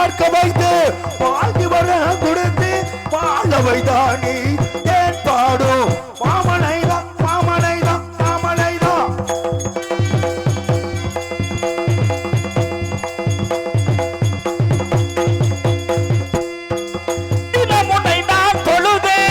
பார்க்க வைத்து வாழ்ந்து வர கொடுத்து வாழ வைத்தானே ஏன் பாடும் மாமனைதான் மாமனைதான் மாமனைதான் தினமுனை நான் தொழுதேன்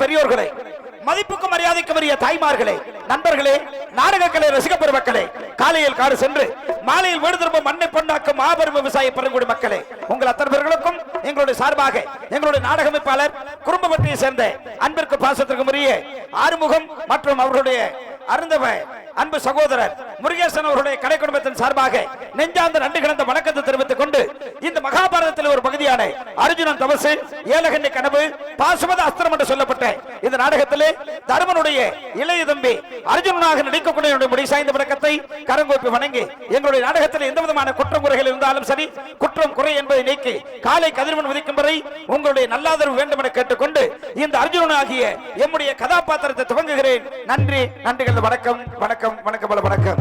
பெரியோர்களே, மதிப்புக்கும் மரியாதைக்கும் உரிய தாய்மார்களே, நண்பர்களே, நாடகக்கலை ரசிக பெருமக்களே, காலையில் காடு சென்று மாலையில் வீடு திரும்ப மண்ணை பொன்னாக்கும் மாபெரும் விவசாய பெருங்குடி மக்களே, உங்கள் அத்தனை பேர்களுக்கும் எங்களுடைய சார்பாக எங்களுடைய நாடகமைப்பாளர் குடும்ப பற்றியை சேர்ந்த அன்பிற்கு பாசத்திற்கும் உரிய ஆறுமுகம் மற்றும் அவருடைய அருந்தவ அன்பு சகோதரர் முருகேசன் அவருடைய கடை குடும்பத்தின் சார்பாக நெஞ்சார்ந்த நன்றி கலந்த வணக்கத்தை தெரிவித்துக் கொண்டு இந்த மகாபாரதத்தில் ஒரு பகுதியான அர்ஜுனன் தபசு ஏலகண்ணி கனவு பாசுமத அஸ்திரம் என்று சொல்லப்பட்ட இந்த நாடகத்திலே தருமனுடைய இளைய தம்பி அர்ஜுனனாக நடிக்கக்கூடிய முடி சாய்ந்த வணக்கத்தை கரங்கோப்பி வணங்கி எங்களுடைய நாடகத்தில் எந்த விதமான குற்றம் குறைகள் இருந்தாலும் சரி குற்றம் குறை என்பதை நீக்கி காலை கதிரவன் உதிக்கும் வரை உங்களுடைய நல்லாதரவு வேண்டும் என கேட்டுக்கொண்டு இந்த அர்ஜுனனாகிய எம்முடைய கதாபாத்திரத்தை துவங்குகிறேன். நன்றி நன்றிகள். வணக்கம் வணக்கம் வணக்கம் பல வணக்கம்.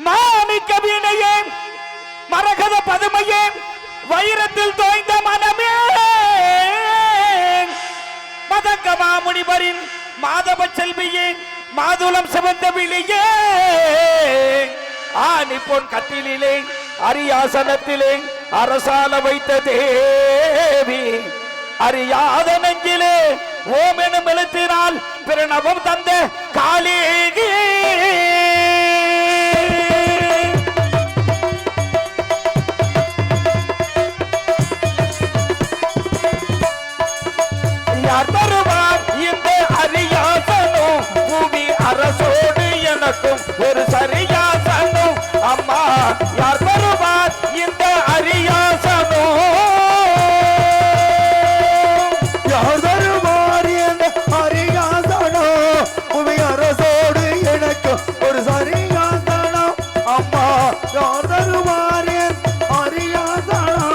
மாணிக்க வீணையே மரகத பதுமையே வைரத்தில் தோய்ந்த மனமே மதங்க மாமுனிவரின் மாதவ செல்வியே மாதுளம் சிவந்த விழியே ஆணி பொன் கட்டிலே அரியாசனத்திலே அரசால வைத்த தேவி அறியாத நெஞ்சிலே ஓமெனும் எழுத்தினால் பிரணவம் தந்த காளிகே யார் தருவார் இந்த அரியாசனம் பூமி அரசோடு எனக்கும் ஒரு சரியாசனம் அம்மா யார் தருவார் இந்த அரியாசனம் யார் தருவார் இந்த அரியாசனம் பூமி அரசோடு எனக்கும் ஒரு சரியாசனம் அம்மா யார் தருவார் அரியாசனம்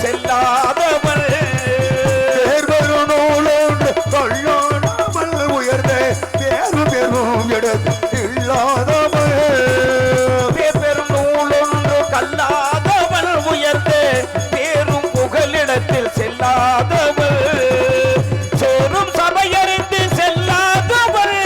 செல்லாதவள் பேரும் நூலோடு கொள்ளாமல் உயர்ந்த பேரும் பெரும் இடத்தில் இல்லாதவள் பெரும் நூலொன்று கல்லாதவள் உயர்ந்த பேரும் புகலிடத்தில் செல்லாதவள் சேரும் சபையறிந்து செல்லாதவள்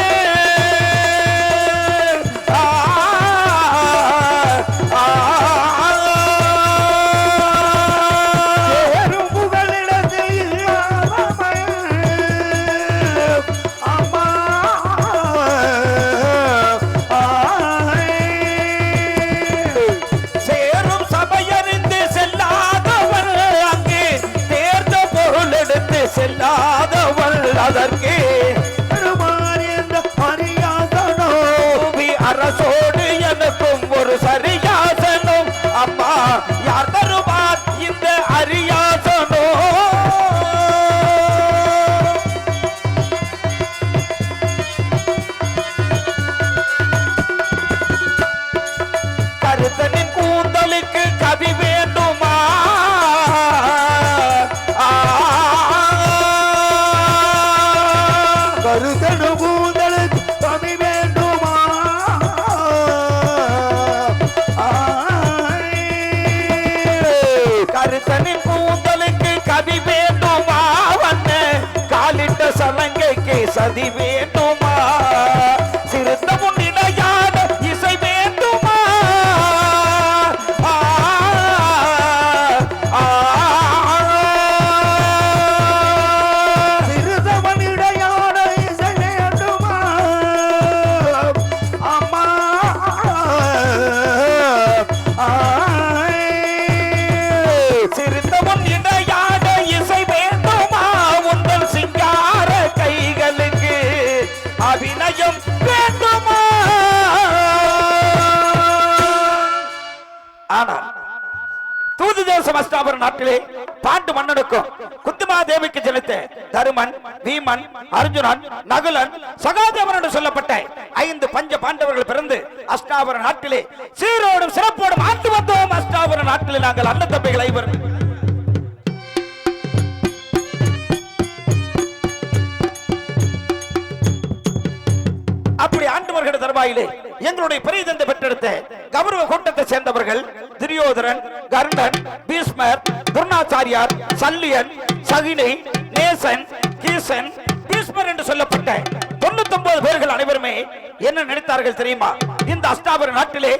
செல்லாதவள் அதற்கே அரசோடு எனக்கும் ஒரு சரியாசனம் அம்மா யார் தருவார் இந்த அரியாசனோ கருத்தனின் கூந்தலுக்கு கவி வேண்டுமா கருத்தனு கூந்தலுக்கு கவி வேண்டுமா கருத்தனின் கூந்தலுக்கு கவி வேண்டுமா வண்ண காலிட்ட சலங்கைக்கு சதி வேண்டுமா சிறுத்த முன்னிடையான இசை வேண்டுமா சிறுதவனிடையான இசை வேண்டுமா அம்மா சிறுத்தவன் இடையாட இசை வேண்டுமா உங்கள் சிங்கார கைகளுக்கு அபிநயம் வேண்டுமா ஆனால் தூது தேசம் அஸ்தாபுர நாட்டிலே பாண்டு மன்னனுக்கும் குந்துமா தேவிக்கு ஜனித்த தருமன் பீமன் அர்ஜுனன் நகுலன் சகாதேவன் என்று சொல்லப்பட்ட 5 பஞ்ச பாண்டவர்கள் பிறந்து அஸ்தாபுர நாட்டிலே சீரோடும் சிறப்போடும் ஆண்டு வந்தோம். அஸ்தாபுர நாட்டிலே நாங்கள் அண்ணன் தம்பிகள் 5 அப்படி ஆண்டு வருகிற தருவாயிலே எங்களுடைய பெரிய தந்தை பெற்றெடுத்த கௌரவ கூட்டத்தை சேர்ந்தவர்கள் துரியோதரன், கர்ணன், பீஷ்மர், துர்ணாச்சாரியார், சல்லியன், சகினி, நேசன், கீசன், பீஷ்மர் என்று சொல்லப்பட்ட 99 பேர்கள் அனைவருமே என்ன நினைத்தார்கள் தெரியுமா? இந்த அஸ்தாபுர நாட்டிலே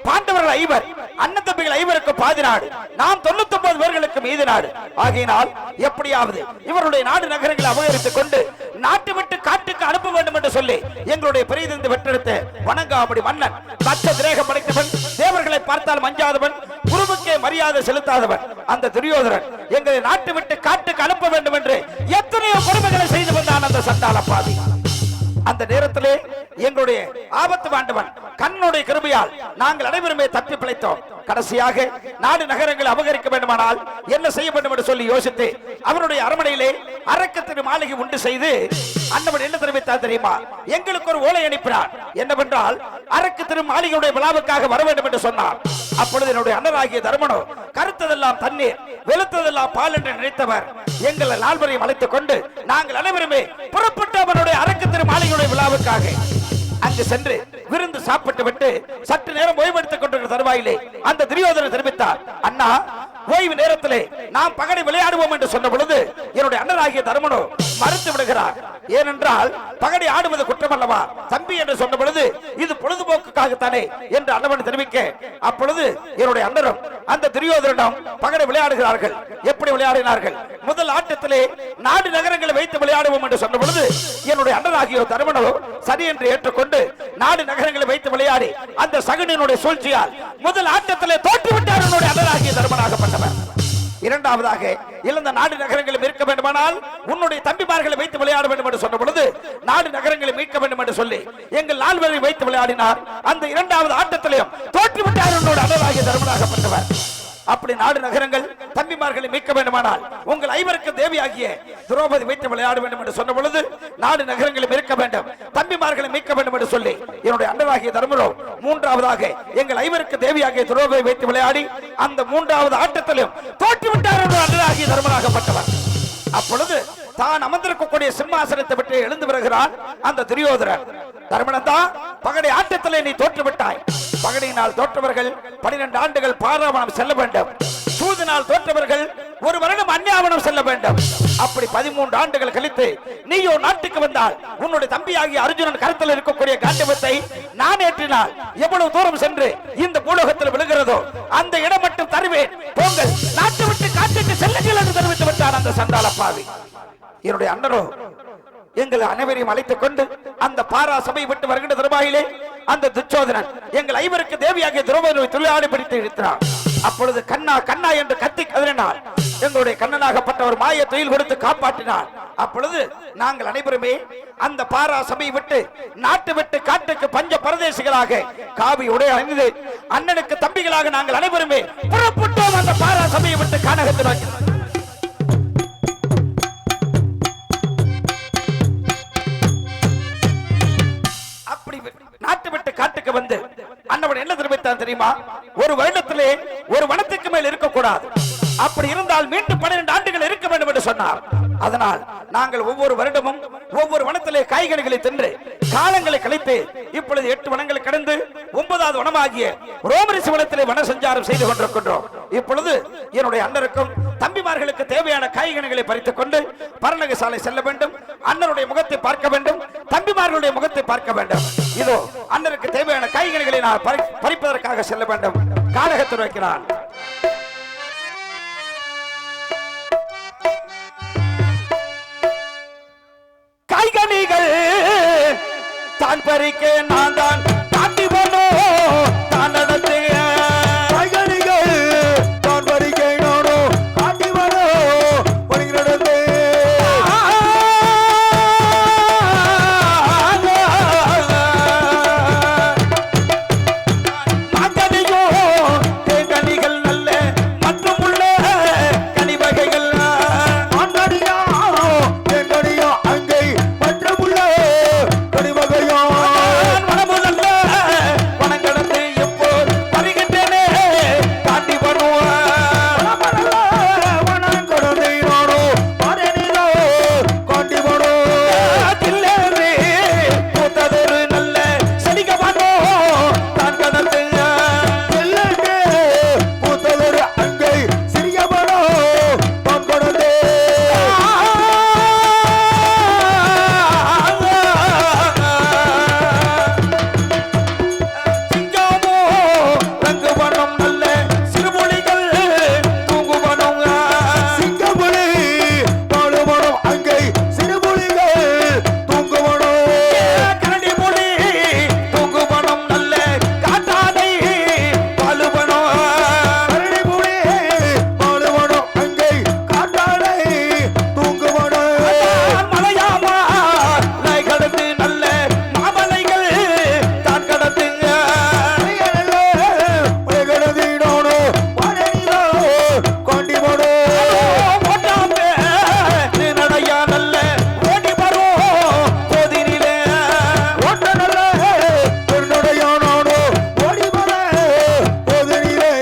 பாண்டவர்கள் 5 அண்ணன் தம்பிகள் 5க்கு பாதி நாடு, நாம் 99 பேர்களுக்கு மீதி நாடு ஆகையினால் எப்படியாவது இவருடைய நாடு நகரங்களை அபகரித்துக் கொண்டு நாட்டு விட்டு காட்டுக்கு அனுப்ப வேண்டும் என்று சொல்லி எங்களுடைய பெரியதந்து வெற்றெடுத்த வணங்காமடி மன்னன் பச்ச திரேகம் படைத்தவன், தேவர்களை பார்த்தால் மஞ்சாதவன், குருவுக்கே மரியாதை செலுத்தாதவன் அந்த துரியோதரன் எங்களை நாட்டு விட்டு காட்டுக்கு அனுப்ப வேண்டும் என்று எத்தனையோ கொடுமைகளை செய்து வந்தான் அந்த சண்டாள பாவி. அந்த நேரத்திலே எங்களுடைய ஆபத்து பாண்டவன் கண்ணுடைய கிருபையால் நாங்கள் அனைவருமே தப்பி பிழைத்தோம். கடைசியாக நாடு நகரங்களை அபகரிக்க வேண்டுமானால் என்ன செய்ய வேண்டும் என்று சொல்லி யோசித்து அவருடைய அரண்மனையிலே அரக்கத்திரு மாளிகை உண்டு செய்து அண்ணவன் என்ன தெரிவித்தார் தெரியுமா? எங்களுக்கு ஒரு ஓலை அனுப்பினார். என்னவென்றால் அரக்கத்திரு மாளிகையுடைய விழாவுக்காக வர வேண்டும் என்று சொன்னார். அப்பொழுது என்னுடைய அண்ணனாகிய தர்மனோ கருத்ததெல்லாம் தண்ணீர் வெளுத்ததெல்லாம் பால் என்று நினைத்தவர் எங்களை நால்வரையும் அழைத்துக் கொண்டு நாங்கள் அனைவருமே புறப்பட்டு அவனுடைய அரக்கத்திரு மாளிகையுடைய விழாவுக்காக அங்கு சென்று விருந்து சாப்பிட்டு விட்டு சற்று நேரம் ஓய்வெடுத்துக் கொண்டிருக்கிற தருவாயிலே அந்த துரியோதனன் தெரிவித்தார், அண்ணா ஓய்வு நேரத்திலே நாம் பகடை விளையாடுவோம் என்று சொன்ன பொழுது என்னுடைய அண்ணனாகிய தர்மனோ மறுத்து விடுகிறார். ஏனென்றால் பகடை ஆடுவது குற்றம் அல்லவா தம்பி என்று சொன்ன பொழுது இது பொழுதுபோக்குக்காகத்தானே என்று அண்ணவன் தெரிவிக்க அப்பொழுது என்னுடைய அண்ணனும் அந்த துரியோதனனும் பகடை விளையாடுகிறார்கள். எப்படி விளையாடினார்கள்? முதல் ஆட்டத்திலே நாடு நகரங்களை வைத்து விளையாடுவோம் என்று சொன்ன பொழுது என்னுடைய அண்ணனாகிய தர்மனோ சரி என்று ஏற்றுக்கொண்டு நாடு நகரங்களை வைத்து விளையாடி அந்த சகுனியினுடைய சூழ்ச்சியால் முதல் ஆட்டத்திலே தோற்றுவிட்டார் என்னுடைய அண்ணனாகிய தர்மனாகப்பட்டவர். இரண்டாவதாக இழந்த நாடு நகரங்களை மீட்க வேண்டுமானால் உன்னுடைய தம்பிமார்களை வைத்து விளையாட வேண்டும் என்று சொன்ன பொழுது நாடு நகரங்களை மீட்க வேண்டும் என்று சொல்லி எங்கள் நால்வரை வைத்து விளையாடினார். அந்த இரண்டாவது ஆட்டத்திலையும் தோற்றுவிட்டார் என்னுடைய அண்ணனாகிய தர்மனாகப்பட்டவர். அப்படி நாடு நகரங்கள் தம்பிமார்களை மீட்க வேண்டுமானால் உங்கள் 5க்கு தேவியாகிய திரௌபதி வைத்து விளையாட வேண்டும் என்று சொன்ன பொழுது நாடு நகரங்களை மீட்க வேண்டும் தம்பிமார்களை மீட்க வேண்டும் என்று சொல்லி என்னுடைய அண்ணனாகிய தர்மரோ மூன்றாவதாக எங்கள் 5க்கு தேவியாகிய திரௌபதி வைத்து விளையாடி அந்த மூன்றாவது ஆட்டத்திலும் தோற்றுவிட்டார் என்று அண்ணனாகிய தர்மனாகப்பட்டவர். அப்பொழுது தான் அமர்ந்திருக்கக்கூடிய சிம்மாசனத்தை விட்டு எழுந்து வருகிறான் அந்த துரியோதரன். தர்மனந்தா பகடை ஆட்டத்திலே நீ தோற்றுவிட்டாய். பகடையினால் தோற்றவர்கள் 12 ஆண்டுகள் பாராவணம் செல்ல வேண்டும். சூதினால் தோற்றவர்கள் 1 வருடம் அந்நியாவனம் செல்ல வேண்டும். அப்படி 13 ஆண்டுகள் கழித்து நீயோ நாட்டுக்கு வந்தால் உன்னுடைய தம்பியாகிய அர்ஜுனன் கருத்தில் இருக்கக்கூடிய காண்டவத்தை நான் ஏற்றினால் எவ்வளவு தூரம் சென்று இந்த பூலோகத்தில் விழுகிறதோ அந்த இடம் மட்டும் தருவேன். போங்கள், நாட்டு விட்டு காட்டுக்கு செல்லுங்கள் என்று தெரிவித்து விட்டார் அந்த சண்டாள பாவி. என்னுடைய அண்ணனோ எங்கள் அனைவரையும் அழைத்துக் கொண்டு அந்த பாரா சபை விட்டு வருகின்ற தருவாயிலே அந்த துச்சோதனன் எங்கள் 5க்கு தேவியாகிய திரௌபதியை துள்ளாடி பிடித்து இழுத்தார். அப்பொழுது கண்ணா கண்ணா என்று கத்தி கதறினார். எங்களுடைய கண்ணனாகப்பட்ட ஒரு மாய தொழில் கொடுத்து காப்பாற்றினார். அப்பொழுது நாங்கள் அனைவருமே அந்த பாரா சபையை விட்டு நாட்டு விட்டு காட்டுக்கு பஞ்ச பரதேசிகளாக காவி உடை அணிந்து அண்ணனுக்கு தம்பிகளாக நாங்கள் அனைவருமே புறப்பட்டோம் அந்த பாரா சபையை விட்டு கானகத்தில் வைக்கிறோம். நாட்டு விட்டு காட்டுக்கு வந்து அண்ணவன் என்ன தெரிவித்தான் தெரியுமா? ஒரு வருடத்திலே ஒரு வனத்துக்கு மேல் இருக்கக்கூடாது. அப்படி இருந்தால் மீண்டும் 12 ஆண்டுகள் இருக்க வேண்டும் என்று சொன்னார். அதனால் நாங்கள் ஒவ்வொரு வருடமும் ஒவ்வொரு வனத்திலே காய்கனிகளை தின்று காலங்களை கழித்து இப்பொழுது 8 வனங்களை கடந்து 9வது வனமாகிய ரோமரிசி வனத்திலே வன சஞ்சாரம் செய்து கொண்டிருக்கின்றோம். இப்பொழுது என்னுடைய அண்ணருக்கும் தம்பிமார்களுக்கு தேவையான காய்கனிகளை பறித்துக் கொண்டு பரநக சாலை செல்ல வேண்டும். அண்ணனுடைய முகத்தை பார்க்க வேண்டும், தம்பிமார்களுடைய முகத்தை பார்க்க வேண்டும். இதோ அண்ணருக்கு தேவையான காய்கனிகளை நான் பறிப்பதற்காக செல்ல வேண்டும். காலகத்தில் வைக்கிறான். காய்கனிகள் தான் பறிக்க நான் தான் தாண்டி போனோம் தான் நடத்து காய்கனிகள் தான் பறிக்க நானும் காட்டி வரோம் பறி நடந்து மாங்கனியோ தேங்கனிகள் நல்ல மற்றும் உள்ள கனி வகைகள் மாங்கனியா தேங்கனியா அங்கே மற்றும் உள்ள கனிவகையா மனமுதல்ல பணம் கடந்து எப்போ பறிகின்றனே தாண்டி வருவான் வனம் கடந்து நானும் பரணிதோ காட்டி வரோம் தில்லேறி பூத்ததொரு நல்ல செடிகவனோ தான் கடந்து செல்லங்கே பூத்ததொரு அங்கே சிறியவனோ தான் கடந்து சிங்கமோ ரங்கு வனம் நல்ல சிறுமொழிகள் தூங்குவனம் சிங்கமொழி பாடுவனம் அங்கே சிறுமொழிகள் தூங்குவனம் கரடி மொழி தூங்குவனம் நல்ல காட்டானை பாலுவனம் கரடிமொழி பாடுவனம் அங்கே காட்டாடை தூங்குவனம் மலையாமா கடந்து நல்ல மாமலைகள் தான் கடந்து கடந்தீனோனோ பரணிதோ காண்டி வரோம் ஓட்டாமே நடையா நல்ல ஓடி வரும் போதினிலே ஓட்ட நல்ல பெருநடையானோனோ ஓடி வர போதினிலே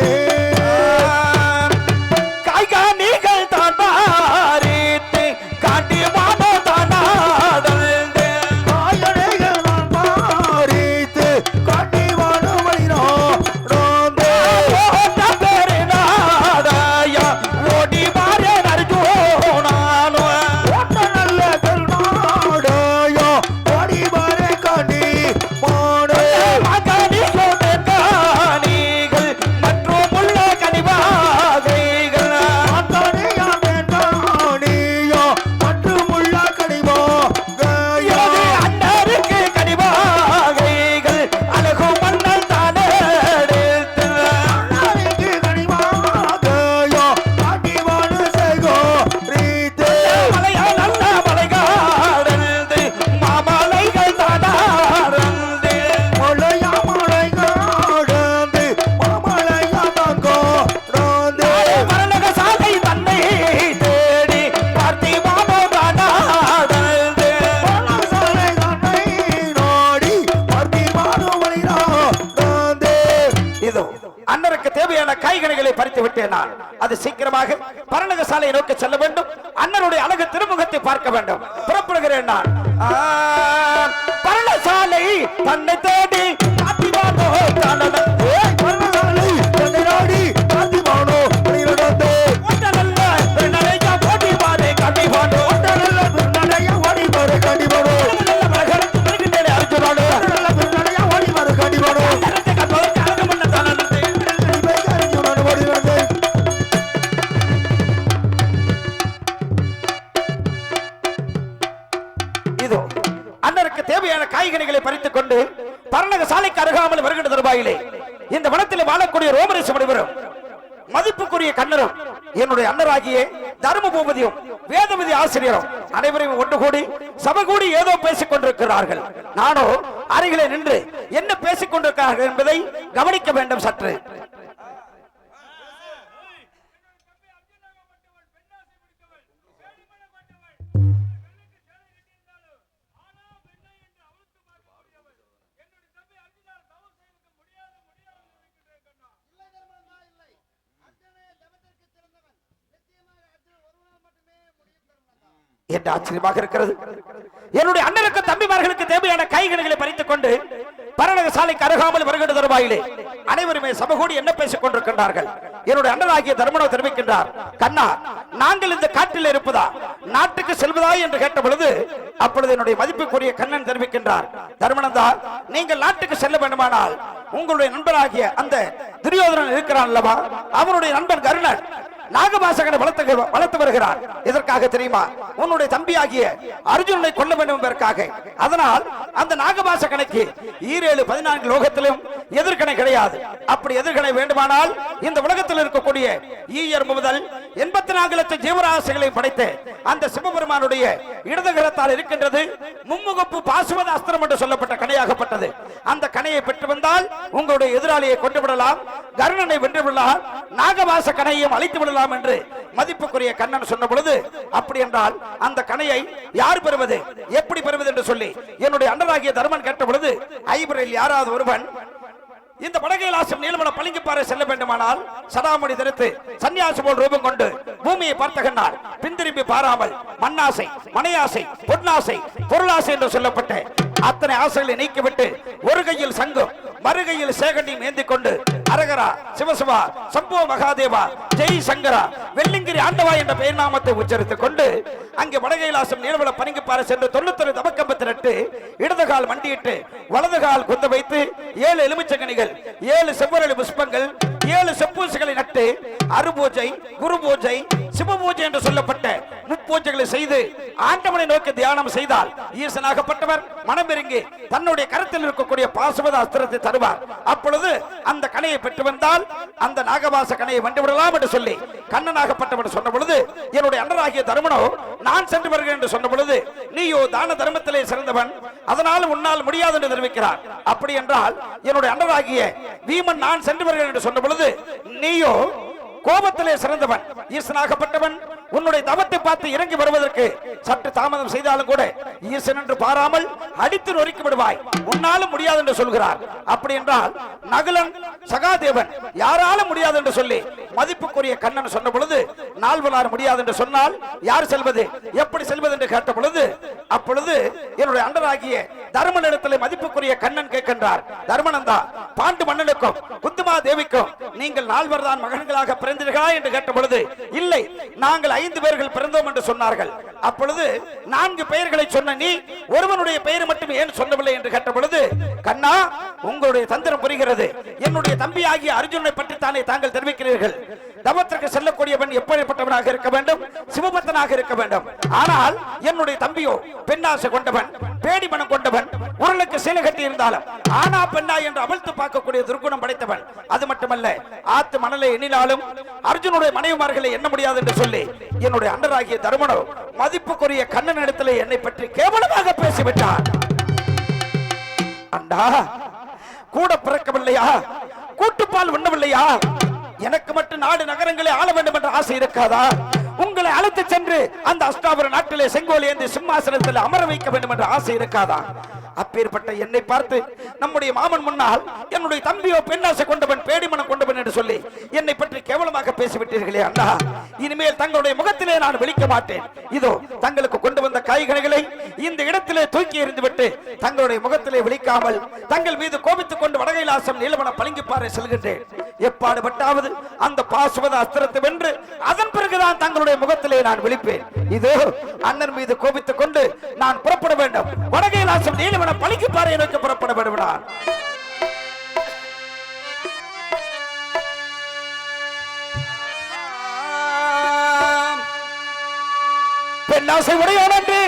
காய்கனிகள் தான் பாரித்து காட்டி மாமோ தானாடல்ந்து காயடைகள் நான் பாரித்து காட்டி வாடுவதினோ ரோந்தே ஓட்ட பேரு நாடாயா ஓடி மாறே நர்ஜோனானோ ஓட்ட நல்ல பெருநாடையோ ஓடி வர காண்டி மாடே மகனியோ தேங்கானிகள் மற்றும் உள்ள கனிவாகைகள் மாத்தானியா வேண்டானியோ மற்றுமுள்ள கனிவோ எனது அண்ணருக்கு கனிவாகைகள் அழகு மன்னல் தானே எடுத்து நாளைக்கு கனிவாகையோ காட்டி வாடு செய்கோ ரீதே மலையா நல்ல மலைகாடந்து மாமலைகள் தானாரந்து மலையா மலை காடந்து மாமலையா தாங்கோ ரோந்தே மரணக சாலை தன்னை தேடி பார்த்திவானோ தானாடந்து சாலை தன்னை நாடி பர்த்தி மாறுவலிரோ ரோந்தே இதோ அண்ணருக்கு தேவையான காய்கனிகளை பறித்து விட்டேன் நான். அது சீக்கிரமாக பரநக சாலையை நோக்கி செல்ல வேண்டும். அண்ணனுடைய அழகு திருமுகத்தை பார்க்க வேண்டும். புறப்படுகிறேன் நான். பரணசாலை தன்னை தேடி காத்திவானோ தானட பர்ணசாலை தன்னை நாடி காத்தி வானோ பலிரடந்தே ஒட்ட நல்ல பெண்ணரையா போட்டி பாரு கண்டிவானோ நல்ல பெருநடைய ஓடி வர காண்டி வானோ நல்ல மலகரத்து வருகின்றே அர்ஜுனானோ நல்ல பெருநடைய ஓடி வர காண்டி வானோ அண்ணனுக்கு கற்பதற்கு அழகு மன்ன தானது ஓடி வந்தே இதோ அண்ணருக்கு தேவையான காய்கனிகளை பறித்துக் கொண்டு பரநக சாலைக்கு அருகாமல் வருகின்ற தருவாயிலே இந்த வனத்தில் வாழக்கூடிய ரோமரேச முனிவரும் மதிப்புக்குரிய கண்ணரும் என்னுடைய அண்ணராகிய தர்ம பூபதியும் வேதவிதி ஆசிரியரும் அனைவரையும் ஒன்று கூடி சபை கூடி ஏதோ பேசிக் கொண்டிருக்கிறார்கள். நானோ அருகிலே நின்று என்ன பேசிக் கொண்டிருக்கிறார்கள் என்பதை கவனிக்க வேண்டும் சற்று. என்று ஆச்சரியமாக இருக்கிறது. என்னுடைய அண்ணனுக்கு தம்பிமார்களுக்கு தேவையான காய்கனிகளை பறித்துக் கொண்டு பரநக சாலைக்கு அருகாமல் வருகின்ற தருவாயிலே அனைவருமே சமகூடி என்ன பேசிக் கொண்டிருக்கின்றார்கள். என்னுடைய அண்ணனாகிய தர்மனோ தெரிவிக்கின்றார், கண்ணா, நாங்கள் இந்த காட்டில் இருப்பதா நாட்டுக்கு செல்வதா என்று கேட்ட பொழுது அப்பொழுது என்னுடைய மதிப்புக்குரிய கண்ணன் தெரிவிக்கின்றார், தர்மனந்தா, நீங்கள் நாட்டுக்கு செல்ல வேண்டுமானால் உங்களுடைய நண்பராகிய அந்த துரியோதனன் இருக்கிறான் அல்லவா, அவனுடைய நண்பன் கருணன் நாகபாசகனை வளர்த்து வருகிறார். எதற்காக தெரியுமா? உன்னுடைய தம்பியாகிய அர்ஜுனனை கொல்ல வேண்டும் என்பதற்காக. அதனால் அந்த நாகபாசகனுக்கு 14 லோகத்திலும் எதிர்கணை கிடையாது. அப்படி எதிர்கணை வேண்டுமானால் இந்த உலகத்தில் இருக்கக்கூடிய ஈயர் முதல் 84 லட்சம் ஜீவராசிகளை படைத்து அந்த சிவபெருமானுடைய இடதுகரத்தால் இருக்கின்றது மும்முகப்பு பாசுவத அஸ்திரம் என்று சொல்லப்பட்ட கணையாகப்பட்டது. அந்த கணையை பெற்று வந்தால் உங்களுடைய எதிராளியை கொண்டு விடலாம், கருணனை வென்று விடலாம், நாகபாச கணையையும் அழித்து விடலாம் என்று மதிப்புக்குரிய கண்ணன் சொன்ன பொழுது, அப்படி என்றால் அந்த கணையை யார் பெறுவது, எப்படி பெறுவது என்று சொல்லி என்னுடைய அண்ணனாகிய தர்மன் கேட்ட பொழுது, ஐவரில் யாராவது ஒருவன் இந்த வடகைலாசம் நீலமலை பளிங்குப்பாறை செல்ல வேண்டுமானால் சடாமணி தரித்து சன்னியாசி போல் ரூபம் கொண்டு பூமியை பார்த்தகனால் பின்திரும்பி பாராமல் மண்ணாசை, மனையாசை, பொன்னாசை, பொருளாசை என்று சொல்லப்பட்ட அத்தனை ஆசைகளை நீக்கிவிட்டு ஒரு கையில் சங்கம் மறுகையில் சேகண்டி ஏந்தி கொண்டு அரகரா, சிவசிவா, சம்போ மகாதேவா, ஜெய் சங்கரா, வெள்ளிங்கிரி ஆண்டவா என்ற பெயர் நாமத்தை உச்சரித்துக் கொண்டு அங்கே வடகைலாசம் நீலமலை பளிங்குப்பாறை சென்று 91 தபக்கம்பத்து நட்டு இடதுகால் மண்டியிட்டு வலதுகால் குந்த வைத்து 7 எலுமிச்சங்கனிகள், 7 செவ்வரளி புஷ்பங்கள், 7 செப்பூசிகளை நட்டு அருபூஜை, குரு பூஜை, சிவபூஜை என்று சொல்லப்பட்ட முப்பூஜைகளை செய்து ஆண்டவனை நோக்கி தியானம் செய்தால் ஈசனாகப்பட்டவர் மனமிறங்கி தன்னுடைய கருத்தில் இருக்கக்கூடிய பாசுவத அஸ்திரத்தை தருவார். அப்பொழுது அந்த கணையை பெற்று வந்தால் அந்த நாகபாச கணையை வென்றுவிடலாம் என்று சொல்லி கண்ணனாகப்பட்டவர் சொன்ன பொழுது என்னுடைய அண்ணனாகிய தர்மனோ நான் சென்று வருகிறேன் என்று சொன்ன பொழுது, நீயோ தான தர்மத்திலே சிறந்தவன், அதனால் உன்னால் முடியாது என்று தெரிவிக்கிறார். அப்படி என்றால் என்னுடைய அண்ணனாகிய வீமன் நான் சென்று வருகிறேன் என்று சொன்ன பொழுது, நீயோ கோபத்திலே சிறந்தவன், ஈசனாகப்பட்டவன், உன்னுடைய தவத்தை பார்த்து இறங்கி வருவதற்கு சற்று தாமதம் செய்தாலும் கூட ஈசன் என்று பாராமல் அடித்து நொறுக்கி விடுவாய், உன்னாலும் முடியாது என்று சொல்கிறார். அப்படி என்றால் நகுலன், சகாதேவன் யாராலும் முடியாது என்று சொல்லி மதிப்புக்குரிய கண்ணன் சொன்ன பொழுது, நால்வனார் முடியாது என்று சொன்னால் யார் செல்வது, எப்படி செல்வது என்று கேட்ட பொழுது அப்பொழுது என்னுடைய அண்டராகிய தர்மனிடத்தில் மதிப்புக்குரிய கண்ணன் கேட்கின்றார், தர்மனந்தா, பாண்டு மன்னனுக்கும் குந்துமா தேவிக்கும் நீங்கள் 4 தான் மகன்களாக பிறந்தீர்களா என்று கேட்ட பொழுது, இல்லை, நாங்கள் 5 பேர்கள் பிறந்தோம் என்று சொன்னார்கள். அப்பொழுது 4 பெயர்களை சொன்ன நீ ஒருவனுடைய பெயர் மட்டும் ஏன் சொல்லவில்லை என்று கேட்ட பொழுது, கண்ணா, உங்களுடைய தந்திரம் புரிகிறது, என்னுடைய தம்பி ஆகிய அர்ஜுனனை பற்றி தானே தாங்கள் தெரிவிக்கிறீர்கள். தவத்திற்கு செல்லக்கூடியவன் எப்படிப்பட்டவனாக இருக்க வேண்டும், சிவபக்தனாக இருக்க வேண்டும். ஆனால் என்னுடைய தம்பியோ பெண்ணாசை கொண்டவன், பேடி மனம் கொண்டவன், உருளுக்கு சீலை கட்டி இருந்தாலும் ஆனா பெண்ணா என்று அவிழ்த்து பார்க்கக்கூடிய துர்குணம் படைத்தவன். அது மட்டுமல்ல, ஆத்து மணலை எண்ணினாலும் அர்ஜுனுடைய மனைவிமார்களை எண்ண முடியாது என்று சொல்லி என்னுடைய அண்டராகிய தர்மனோ மதிப்புக்குரிய கண்ணன் இடத்திலே என்னை பற்றி கேவலமாக பேசிவிட்டார். அண்டா, கூட பிறக்கவில்லையா, கூட்டுப்பால் உண்ணவில்லையா, எனக்கு மட்டும் நாடு நகரங்களை ஆள வேண்டும் என்ற ஆசை இருக்காதா, உங்களை அழைத்து சென்று அந்த அஷ்டாபுர நாட்டிலே செங்கோல் ஏந்தி சிம்மாசனத்தில் அமர வைக்க வேண்டும் என்ற ஆசை இருக்காதா? அப்பேற்பட்ட என்னை பார்த்து நம்முடைய மாமன் முன்னால் என்னுடைய தம்பியோ பெண்ணாசை கொண்டவன், பேடிமனம் கொண்டவன் என்று சொல்லி என்னை பற்றி கேவலமாக பேசிவிட்டீர்களே அண்ணா, இனிமேல் தங்களுடைய முகத்திலே நான் விழிக்க மாட்டேன். இதோ தங்களுக்கு கொண்டு வந்த காய்கறிகளை இந்த இடத்திலே தூக்கி எறிந்துவிட்டு தங்களுடைய முகத்திலே விழிக்காமல் தங்கள் மீது கோபித்துக் கொண்டு வடகைலாசம் நீலமலை பளிங்குப்பாறை செல்கின்றேன். எப்பாடுபட்டாவது அந்த பாசுவத அஸ்திரத்தை வென்று அதன் பிறகுதான் தங்களுடைய முகத்திலே நான் விழிப்பேன். இதோ அண்ணன் மீது கோபித்துக் கொண்டு நான் புறப்பட வேண்டும். வடகைலாசம் நீலமலை பளிங்குப்பாறை நோக்கி புறப்பட வேண்டுமானார் பெண்ணாசை உடையோன் என்று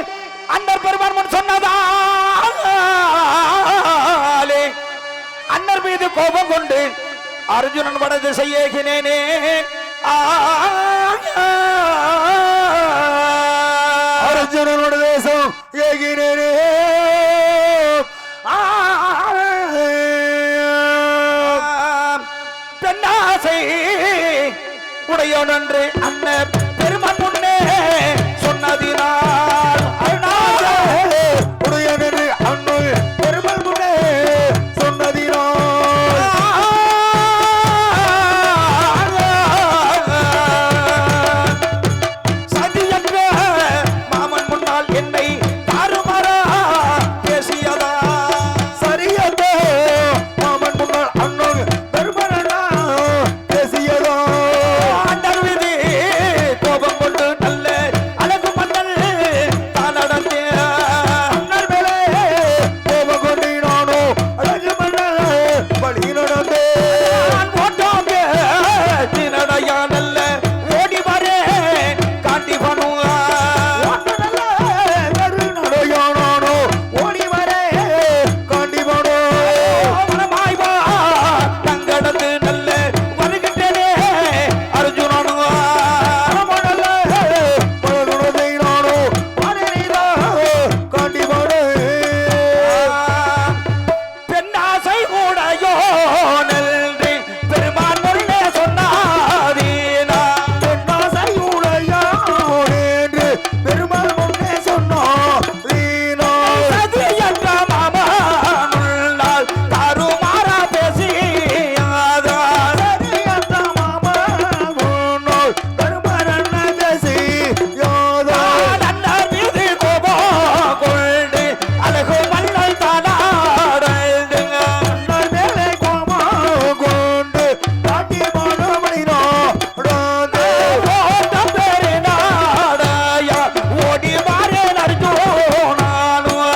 அண்ணர் பெருமான் முன் சொன்னதாலே அண்ணர் மீது கோபம் கொண்டு அர்ஜுனன் வடது செய்யேகினேனே. அர்ஜுனனோட தேசம் ஏகினேனே. பெண்ணாசை உடையோன் என்று அண்ணர் பெருமான் முன்னே சொன்னதினால் உடையோன் என்று அண்ணர் பெருமான் முன்னே சொன்னதினால் சதி என்ற மாமன் முன்னே என்னை தாறுமாறா பேசியதா சரியதோ மாமன் முன்னாள் அண்ணன் தர்மனா பேசியதோ அண்ணன் மீது கோபம் கொண்டு நல்ல அழகு மன்னன் தான் நடந்தேன் அண்ணன் மேலே கோபம் கொண்டு நானோ அழகு மன்னன் வழி நடந்தே ஓட்டம் நடையா நல்ல ஓடி வரே காட்டி பண்ணுவா நடையானோ ஓடி வரே காண்டிபானோ மனமாய்வா தங்கடத்து நல்ல வருகின்றனே அர்ஜுனனுவா பழகுணதை நானோ மனைவிதா காண்டிபானோ பெண்ணாசை கூடையோ நன்றி பெருமான் முன்னே சொன்னாதீனா என்று பெருமாள் முன்னே சொன்னார் சதியற்ற மாமனுள்ளால் தாறுமாறா பேசியாதா அண்ணன் மீது கோபம் கொண்டு அழகு மன்னன் தானாடுங்க ஓட்டம் பேரு நாடாயா ஓடி மாறேன் அர்ஜுனானுவா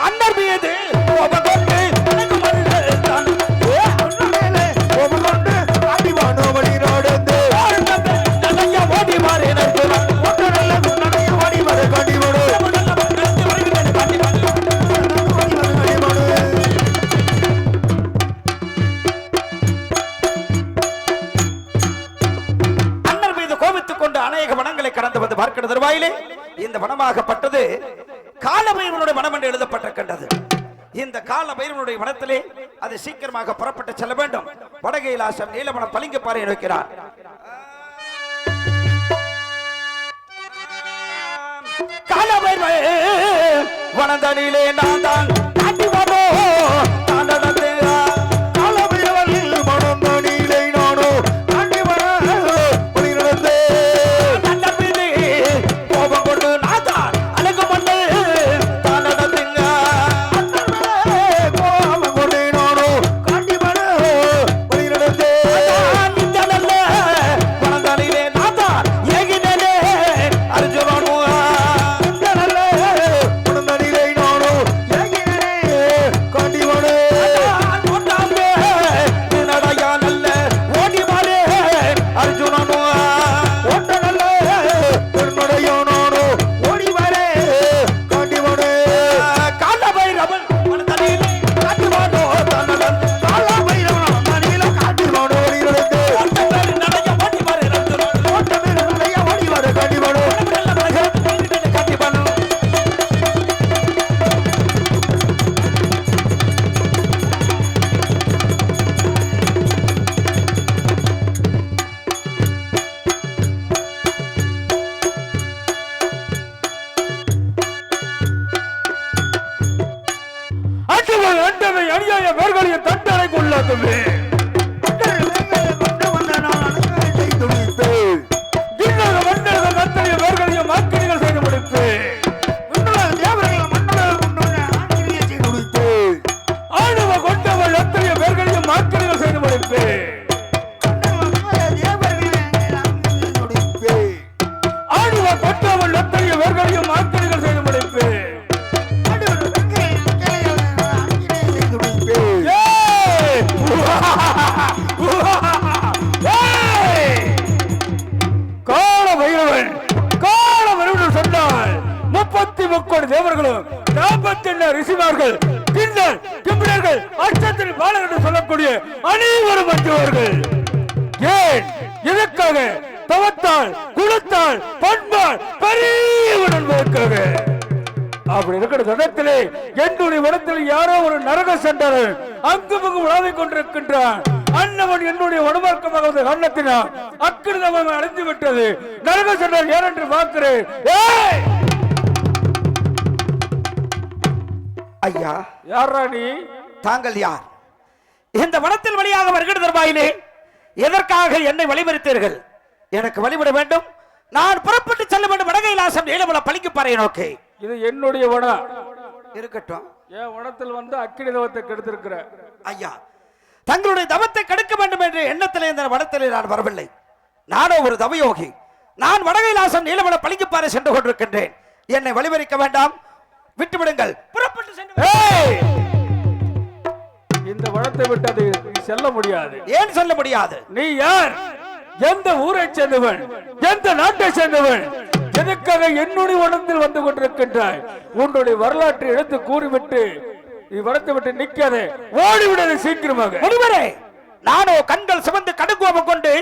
அண்ணன் மீது கோபம் கொண்டு அழகு மன்னன் தான் நிறைய ஓடி மாறேன் அர்ஜுனன் அண்ணன் மீது கோபித்துக் கொண்டு அநேக வனங்களை கடந்து வந்து பார்க்கிற தருவாயிலே இந்த வனமாகப்பட்டது காலபைரவனுடைய வனம் என்று எழுதப்பட்டிருக்கின்றது. இந்த காலபைரவனுடைய வனத்திலே அது சீக்கிரமாக புறப்பட்டு செல்ல வேண்டும். வடகைலாசம் நீலவனம் பளிங்குப்பாறை நோக்கிறார். காலபைரவ வனதனிலே நான் தான் காட்டி வரோ தான் நடந்தேன் அண்ணன் மீது கோபம் கொண்டு நான் தான் அழகு மன்னன் தான் நடந்தேங்க இந்த நல்ல வனதனிலே நான் தான் ஏகினே அர்ஜுனனுவா நடையா நல்ல ஓடி மாறே அர்ஜுனனுவா காலபைரவன் வனதனிலே காட்டுவானோ தன்னடன் ஓட்டம் பேரு நடையா ஓடி மாறே அர்ஜுனன் காட்டி பண்ணு அநியாய வேர்களையும் தண்டனைக்கு உள்ளாக்குமே இன்னொரு மன்னர்கள் அத்தகைய வேர்களையும் மாக்கிரிகள் செய்து முடிப்பு ஆணுவ கொண்டவள் அத்தகைய வேர்களையும் மாக்கிரிகள் செய்து முடிப்பு ஆணுவ கொண்டவள் அத்தகைய வேர்களையும் மாக்கிரிகள் செய்து முடிப்பு காலபைரவன் சொன்னால் 33 தேவர்களும் 42 ரிஷிமார்கள் கிண்ணர் கிம்பிடர்கள் அச்சத்தின் பாலகர் என்று சொல்லக்கூடிய அனைவரும் அஞ்சுவார்கள். ஏன் எதற்காக? தவத்தால் குலத்தால் பண்பால் பெரியவன் என்பதற்காக. அப்படி இருக்கிற சமயத்திலே என்னுடைய வனத்தில் யாரோ ஒரு நரக சென்றார் அங்கு உலாவிக் கொண்டிருக்கின்றான். அன்னவன் என்னுடைய வனமார்க்கமாக கண்ணத்தினான் அக்கிருதம் அடைந்து விட்டது. நரக சென்றார் யார் என்று பார்க்கிறேன். ஐயா, யாரா நீ? தாங்கள் யார்? இந்த வனத்தில் வழியாக வருகிற தருவாயிலே எதற்காக என்னை வழிமறித்தீர்கள்? எனக்கு வழிவிட வேண்டும். நான் புறப்பட்டு செல்ல வேண்டும். வடகைலாசம் நீலமல பழிக்குப்பாறை நோக்கி. இது என்னுடைய வனம். இருக்கட்டும். என் வனத்தில் வந்து அக்கினி தவத்தை கெடுத்திருக்கிற ஐயா, தங்களுடைய தவத்தை கெடுக்க வேண்டும் என்ற எண்ணத்திலே இந்த வனத்திலே நான் வரவில்லை. நானோ ஒரு தவயோகி. நான் வடகைலாசம் நீலமல பழிக்குப்பாறை சென்று கொண்டிருக்கின்றேன். என்னை வழிமறிக்க வேண்டாம், விட்டுவிடுங்கள். புறப்பட்டு சென்று இந்த வனத்தை விட்டு அது செல்ல முடியாது. ஏன் சொல்ல முடியாது? நீ யார்? எந்த ஊரை சேர்ந்தவன்? எந்த நாட்டை சேர்ந்தவன்? எதற்காக என்னுடைய வனத்தில் வந்து கொண்டிருக்கின்றாய்? உன்னுடைய வரலாற்றை எடுத்து கூறிவிட்டு நீ வனத்தை விட்டு நிக்காதே, ஓடிவிடாத சீக்கிரமாக. முனிவரே, நானோ கண்கள் சிவந்து கடுங்கோபம் கொண்டு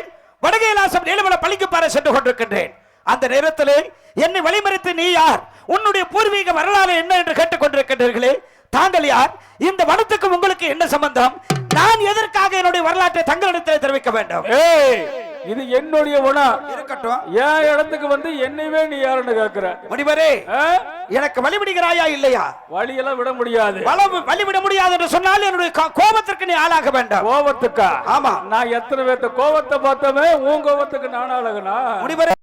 வடகைலாசம் நீலமல பழிக்குப்பாறை சென்று கொண்டிருக்கின்றேன். அந்த நேரத்திலே என்னை வழிமறித்து நீ யார்? உன்னுடைய பூர்வீக வரலாறு என்ன என்று கேட்டுக் கொண்டிருக்கின்றீர்களே, தாங்கள் யார்? இந்த வனத்துக்கு உங்களுக்கு என்ன சம்பந்தம்? நான் எதற்காக என்னுடைய வரலாற்றை தங்களிடத்தில் தெரிவிக்க வேண்டும்? இது என்னுடைய வனம். இருக்கட்டும். என் இடத்துக்கு வந்து என்னைவே நீ யாருன்னு கேட்கிற. முனிவரே, எனக்கு வழிவிடுகிறாயா இல்லையா? வழியெல்லாம் விட முடியாது. வழிவிட முடியாது என்று சொன்னால் என்னுடைய கோபத்திற்கு நீ ஆளாக வேண்டாம். கோபத்துக்கா? ஆமா. நான் எத்தனை பேர்த்த கோபத்தை பார்த்தமே, உன் கோபத்துக்கு நான் ஆளாகனா? முனிவரே,